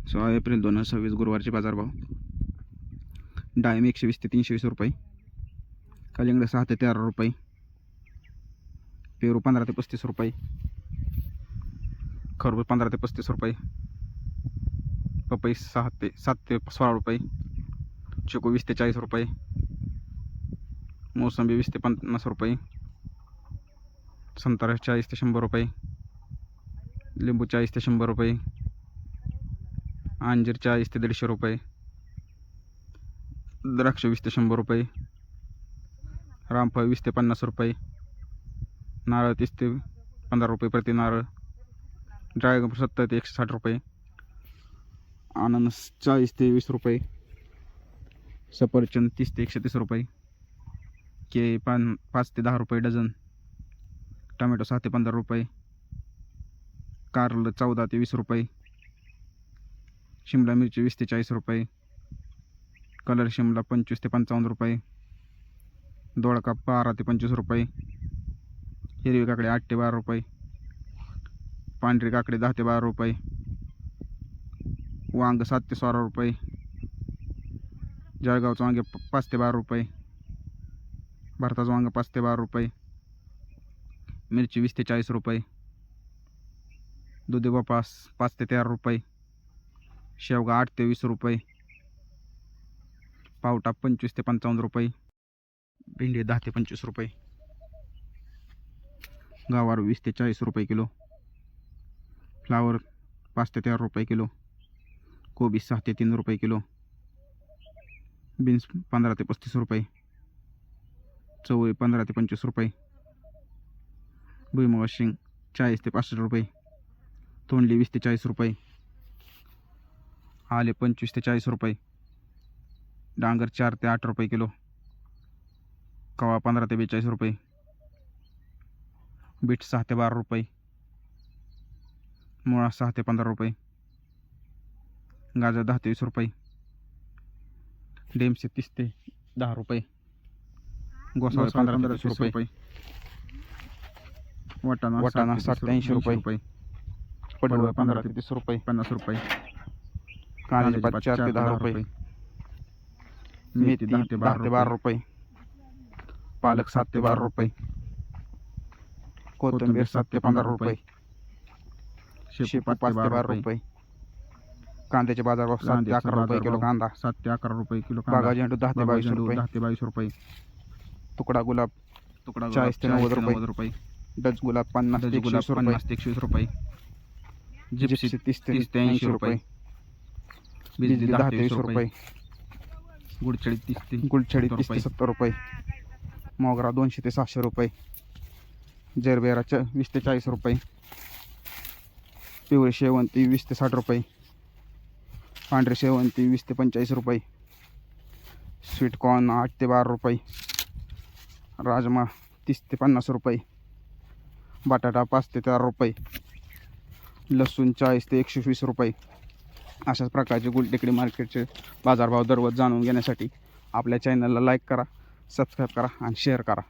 16 April 2026 गुरुवारचे बाजारभाव. डाळिंब 120 ते 320 रुपये, कलिंगड 6 ते 13 रुपये, पेरू 15 ते 35 रुपये, खरबूज 15 ते 35 रुपये, पपई 7 ते 16 रुपये, चिकू 20 ते 40 रुपये, मोसंबी 20 ते 50 रुपये, संत्रा 40 ते 100 रुपये, लिंबू 40 ते 100 रुपये, अंजीर 40 ते 150 रुपये, द्राक्ष 20 ते 100 रुपये, रामफळ 20 ते 50 रुपये, नारळ 30 ते 15 रुपये प्रति नारळ, ड्रॅगन 70 ते 160 रुपये, अननस 40 ते 20 रुपये, सफरचंद 30 ते 130 रुपये, केळी 5 ते 10 रुपये डझन, टोमॅटो 6 ते 15 रुपये, कारलं 14 ते 20 रुपये, शिमला मिरची 20 ते 40 रुपये, कलर शिमला 25 ते 55 रुपये, दोडका 12 ते 25 रुपये, हिरवी काकडी 8 ते 12 रुपये, पांढरी काकडी 10 ते 12 रुपये, वांग 7 ते 16 रुपये, जळगावचं वांगे 5 ते 12 रुपये, भारताचं वांग 5 ते 12 रुपये, मिरची 20 ते 40 रुपये, दुधी भोपळा 5 ते 13 रुपये, शेवगा 8 ते 20 रुपये, पावटा 25 ते 55 रुपये, भेंडी 10 ते 25 रुपये, गवार 20 ते 40 रुपये किलो, फ्लावर 5 ते 13 रुपये किलो, कोबी 6 ते 3 रुपये किलो, बीन्स 15 ते 35 रुपये, चवळी 15 ते 25 रुपये, भुईमुगाची शेंग 40 ते 65 रुपये, तोंडली 20 ते 40 रुपये, आले 25 ते 40 रुपये, डांगर 4 ते 8 रुपये किलो, कवा 15 ते 42 रुपये, बीट 6 ते 12 रुपये, मुळा 6 ते 15 रुपये, गाजर 10 ते 20 रुपये, डेमसे 30 ते 10 रुपये, गोसावळे 15 ते 20 रुपये, वाटाणा 60 ते 80 रुपये, पडवळ 15 ते 30 रुपये 50 रुपये, कांद्याचे पात 4 ते 10 रुपये, मेथी 10 ते 12 रुपये, पालक 7 ते 12 रुपये, कोथिंबीर 7 ते 15 रुपये, शेपू 5 ते 12 रुपये, कांद्याचे बाजारभाव 7 ते 11 रुपये किलो कांदा, 7 ते 11 रुपये किलो बागा झेंडू 10 ते 22 रुपये, तुकडा गुलाब 40 ते 90 रुपये, डच गुलाब 50 ते 120 रुपये, जिप्सी 30 ते 80 रुपये, बिजली 10 ते 20 रुपये, गुडछडी 30 ते 70 रुपये, मोगरा 200 ते 700 रुपये, जरबेरा 20 ते 40 रुपये, पिवळी शेवंती 20 ते 60 रुपये, पांढरी शेवंती 20 ते 45 रुपये, स्वीटकॉर्न 8 ते 12 रुपये, राजमा 30 ते 50 रुपये, बटाटा 5 ते 13 रुपये, लसूण 40 ते 120 रुपये. अशाच प्रकारचे गुलटेकडी मार्केटचे बाजारभाव दररोज जाणून घेण्यासाठी आपल्या चॅनलला लाईक करा, सबस्क्राईब करा आणि शेअर करा.